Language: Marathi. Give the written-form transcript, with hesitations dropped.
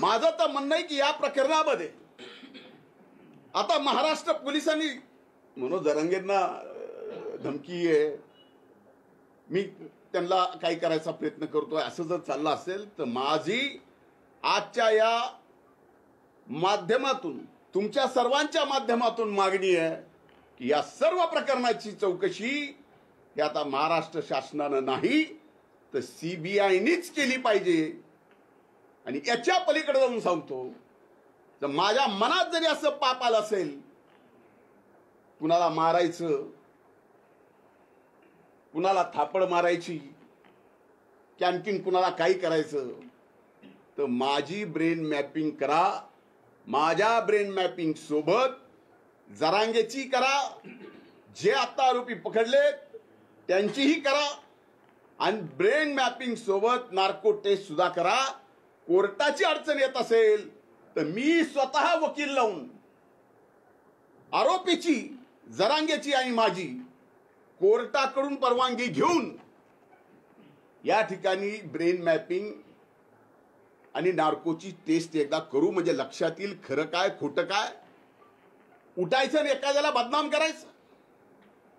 माझं तर म्हणणं आहे की या प्रकरणामध्ये आता महाराष्ट्र पोलिसांनी मनोज जरांगेंना धमकी आहे, मी त्यांना काही करायचा प्रयत्न करतोय, असं जर चाललं असेल तर माझी आजच्या या माध्यमातून, तुमच्या सर्वांच्या माध्यमातून मागणी आहे की या सर्व प्रकरणाची चौकशी ही आता महाराष्ट्र शासनानं नाही तर सीबीआयनीच केली पाहिजे. आणि याच्या पलीकडे जाऊन सांगतो, तर माझ्या मनात जरी असं पाप आलं असेल, कुणाला मारायचं, कुणाला थापड मारायची, की आणखीन कुणाला काही करायचं, तर माझी ब्रेन मॅपिंग करा. माझ्या ब्रेन मॅपिंग सोबत जरांगेची करा, जे आता आरोपी पकडलेत त्यांचीही करा, आणि ब्रेन मॅपिंग सोबत नार्को टेस्ट सुद्धा करा. कोर्टाची अडचण येत असेल तर मी स्वतः वकील लावून आरोपीची, जरांगेची आणि माझी कोर्टाकडून परवानगी घेऊन या ठिकाणी ब्रेन मॅपिंग आणि नार्कोची टेस्ट एकदा करू, म्हणजे लक्षात येईल खरं काय खोटं काय. उठायचं आणि एखाद्याला बदनाम करायचं.